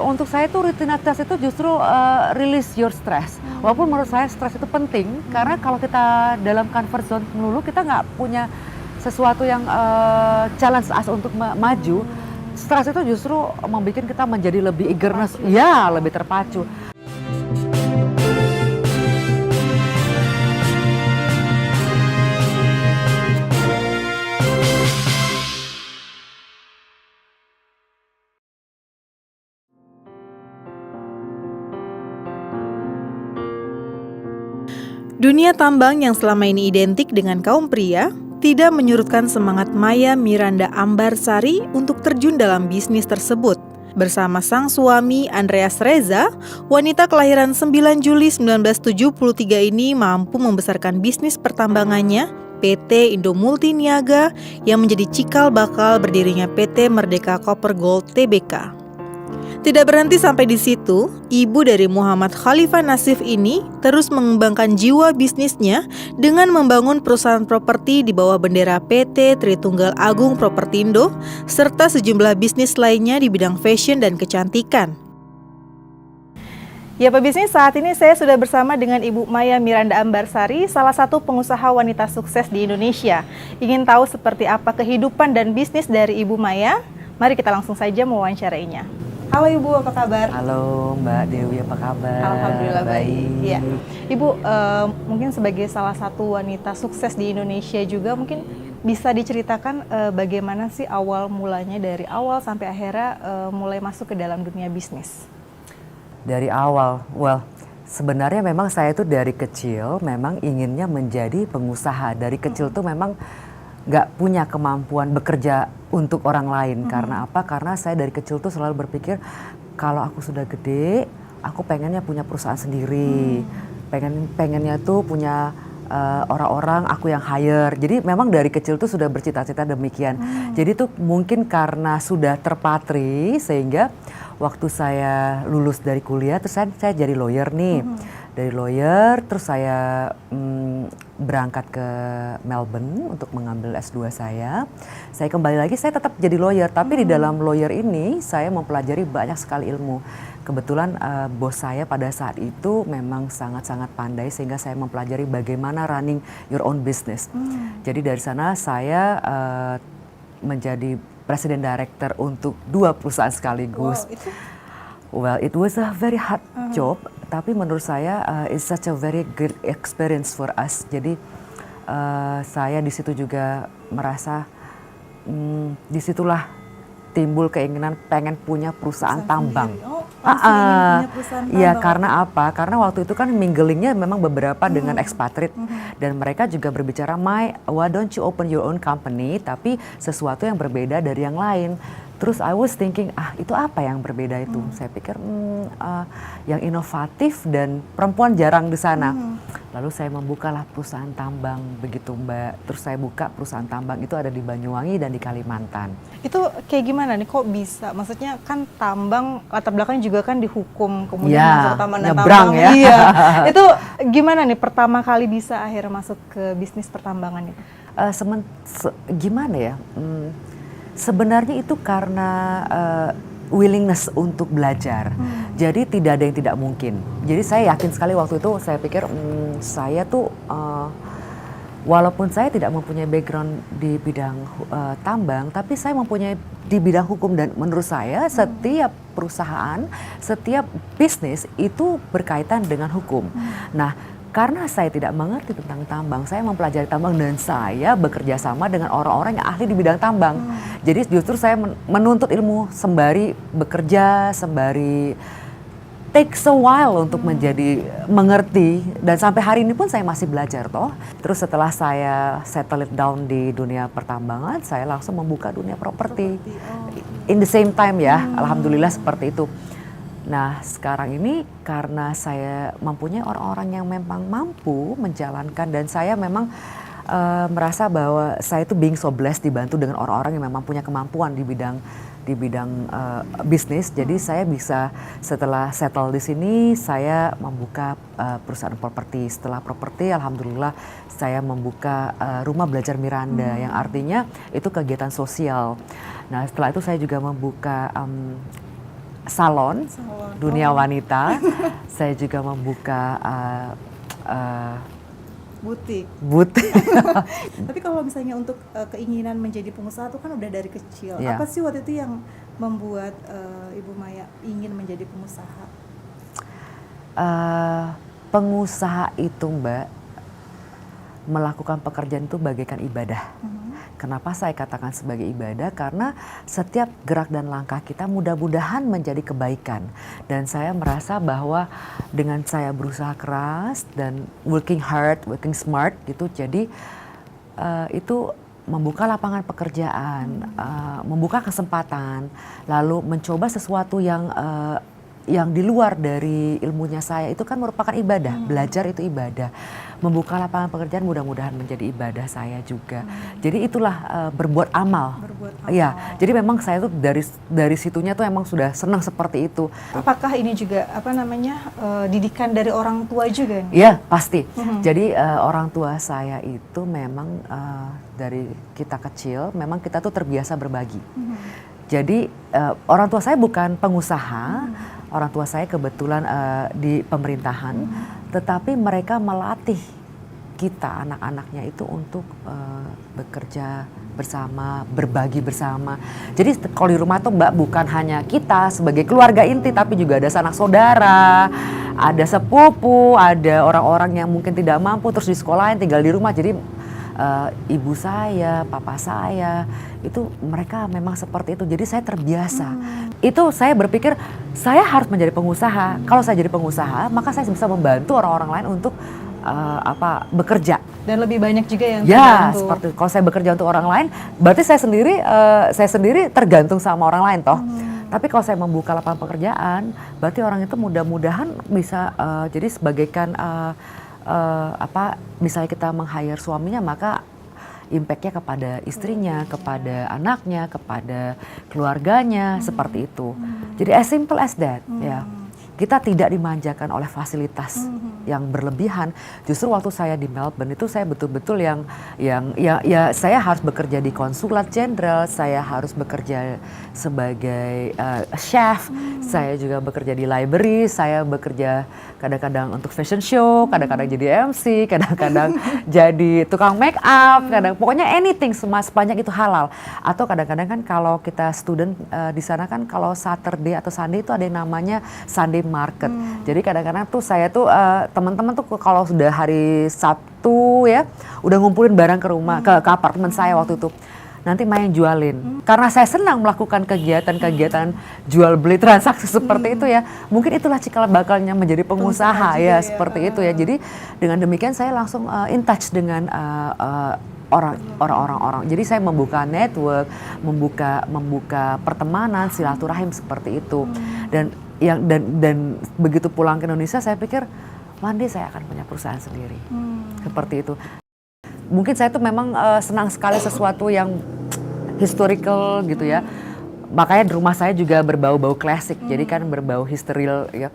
Untuk saya itu rutinitas itu justru release your stress. Walaupun menurut saya stres itu penting, karena kalau kita dalam comfort zone melulu, kita nggak punya sesuatu yang challenge us untuk maju. Stres itu justru membuat kita menjadi lebih eagerness, ya lebih terpacu. Dunia tambang yang selama ini identik dengan kaum pria tidak menyurutkan semangat Maya Miranda Ambarsari untuk terjun dalam bisnis tersebut. Bersama sang suami Andreas Reza, wanita kelahiran 9 Juli 1973 ini mampu membesarkan bisnis pertambangannya PT Indo Multi Niaga yang menjadi cikal bakal berdirinya PT Merdeka Copper Gold Tbk. Tidak berhenti sampai di situ, ibu dari Muhammad Khalifah Nassif ini terus mengembangkan jiwa bisnisnya dengan membangun perusahaan properti di bawah bendera PT Tritunggal Agung Propertindo serta sejumlah bisnis lainnya di bidang fashion dan kecantikan. Ya pebisnis, saat ini saya sudah bersama dengan Ibu Maya Miranda Ambarsari, salah satu pengusaha wanita sukses di Indonesia. Ingin tahu seperti apa kehidupan dan bisnis dari Ibu Maya? Mari kita langsung saja mewawancarainya. Halo Ibu, apa kabar? Halo Mbak Dewi, apa kabar? Alhamdulillah baik. Ya. Ibu, mungkin sebagai salah satu wanita sukses di Indonesia juga, mungkin bisa diceritakan bagaimana sih awal mulanya dari awal sampai akhirnya mulai masuk ke dalam dunia bisnis? Dari awal, sebenarnya memang saya tuh dari kecil memang inginnya menjadi pengusaha. Dari kecil tuh memang nggak punya kemampuan bekerja untuk orang lain. Karena apa? Karena saya dari kecil tuh selalu berpikir kalau aku sudah gede, aku pengennya punya perusahaan sendiri. Pengennya tuh punya orang-orang aku yang hire. Jadi memang dari kecil tuh sudah bercita-cita demikian. Jadi tuh mungkin karena sudah terpatri sehingga waktu saya lulus dari kuliah terus saya jadi lawyer nih. Dari lawyer terus saya berangkat ke Melbourne untuk mengambil S2 saya. Saya kembali lagi, saya tetap jadi lawyer, tapi di dalam lawyer ini saya mempelajari banyak sekali ilmu. Kebetulan bos saya pada saat itu memang sangat-sangat pandai sehingga saya mempelajari bagaimana running your own business. Jadi dari sana saya menjadi presiden director untuk 2 perusahaan sekaligus. Well, it was a very hard job, tapi menurut saya it's such a very good experience for us. Jadi saya di situ juga merasa disitulah timbul keinginan pengen punya perusahaan tambang. Iya, karena apa? Karena waktu itu kan minglingnya memang beberapa dengan expatriate dan mereka juga berbicara, why don't you open your own company, tapi sesuatu yang berbeda dari yang lain. Terus I was thinking, itu apa yang berbeda itu? Saya pikir yang inovatif dan perempuan jarang di sana. Lalu saya membukalah perusahaan tambang begitu Mbak. Terus saya buka perusahaan tambang itu ada di Banyuwangi dan di Kalimantan. Itu kayak gimana nih, kok bisa? Maksudnya kan tambang latar belakangnya juga kan dihukum, kemudian masuk tambang ya. Iya. Itu gimana nih pertama kali bisa akhirnya masuk ke bisnis pertambangan itu? Gimana ya? Sebenarnya itu karena willingness untuk belajar. Jadi tidak ada yang tidak mungkin. Jadi saya yakin sekali waktu itu saya pikir saya tuh walaupun saya tidak mempunyai background di bidang tambang, tapi saya mempunyai di bidang hukum dan menurut saya setiap perusahaan, setiap bisnis itu berkaitan dengan hukum. Nah, karena saya tidak mengerti tentang tambang, saya mempelajari tambang dan saya bekerja sama dengan orang-orang yang ahli di bidang tambang. Jadi justru saya menuntut ilmu sembari bekerja, sembari takes a while untuk menjadi mengerti dan sampai hari ini pun saya masih belajar toh. Terus setelah saya settle it down di dunia pertambangan, saya langsung membuka dunia properti. In the same time ya, alhamdulillah seperti itu. Nah sekarang ini karena saya mempunyai orang-orang yang memang mampu menjalankan dan saya memang merasa bahwa saya itu being so blessed dibantu dengan orang-orang yang memang punya kemampuan di bidang bisnis. Jadi saya bisa setelah settle di sini saya membuka perusahaan properti. Setelah properti alhamdulillah saya membuka rumah belajar Miranda yang artinya itu kegiatan sosial. Nah setelah itu saya juga membuka salon, dunia Oh, wanita. Saya juga membuka butik. butik. Tapi kalau misalnya untuk keinginan menjadi pengusaha itu kan udah dari kecil. Iya. Apa sih waktu itu yang membuat Ibu Maya ingin menjadi pengusaha? Pengusaha itu, Mbak, melakukan pekerjaan itu bagaikan ibadah. Kenapa saya katakan sebagai ibadah? Karena setiap gerak dan langkah kita mudah-mudahan menjadi kebaikan. Dan saya merasa bahwa dengan saya berusaha keras dan working hard, working smart gitu, jadi itu membuka lapangan pekerjaan, membuka kesempatan, lalu mencoba sesuatu yang di luar dari ilmunya saya itu kan merupakan ibadah. Belajar itu ibadah. Membuka lapangan pekerjaan mudah-mudahan menjadi ibadah saya juga. Jadi itulah berbuat amal. Iya. Jadi memang saya tuh dari situnya tuh emang sudah senang seperti itu. Apakah ini juga didikan dari orang tua juga? Iya, pasti. Jadi orang tua saya itu memang dari kita kecil memang kita tuh terbiasa berbagi. Jadi orang tua saya bukan pengusaha, orang tua saya kebetulan di pemerintahan, tetapi mereka melatih kita anak-anaknya itu untuk bekerja bersama, berbagi bersama. Jadi kalau di rumah tuh Mbak bukan hanya kita sebagai keluarga inti, tapi juga ada sanak saudara, ada sepupu, ada orang-orang yang mungkin tidak mampu terus di sekolahin tinggal di rumah. Jadi ibu saya, papa saya, itu mereka memang seperti itu. Jadi saya terbiasa. Itu saya berpikir saya harus menjadi pengusaha. Kalau saya jadi pengusaha, maka saya bisa membantu orang-orang lain untuk bekerja. Dan lebih banyak juga yang Ya, terbantu. seperti kalau saya bekerja untuk orang lain, berarti saya sendiri tergantung sama orang lain toh. Tapi kalau saya membuka lapangan pekerjaan, berarti orang itu mudah-mudahan bisa jadi sebagaikan misalnya kita meng-hire suaminya, maka impact-nya kepada istrinya, kepada anaknya, kepada keluarganya, seperti itu. Jadi as simple as that, ya. Kita tidak dimanjakan oleh fasilitas yang berlebihan. Justru waktu saya di Melbourne itu saya betul-betul yang saya harus bekerja di konsulat jenderal, saya harus bekerja sebagai chef, saya juga bekerja di library, saya bekerja kadang-kadang untuk fashion show, kadang-kadang jadi MC, kadang-kadang jadi tukang make up, pokoknya anything sepanjang itu halal. Atau kadang-kadang kan kalau kita student di sana kan kalau Saturday atau Sunday itu ada yang namanya Sunday market. Jadi kadang-kadang tuh saya tuh teman-teman tuh kalau sudah hari Sabtu ya udah ngumpulin barang ke rumah ke apartemen saya waktu itu. Nanti main jualin. Karena saya senang melakukan kegiatan-kegiatan jual beli transaksi seperti itu ya. Mungkin itulah cikal bakalnya menjadi pengusaha ya, seperti itu ya. Jadi dengan demikian saya langsung in touch dengan orang-orang. Jadi saya membuka network, membuka pertemanan, silaturahim seperti itu. Dan begitu pulang ke Indonesia saya pikir one day saya akan punya perusahaan sendiri. Seperti itu. Mungkin saya tuh memang senang sekali sesuatu yang historical gitu ya. Makanya di rumah saya juga berbau-bau klasik. Jadi kan berbau historical ya.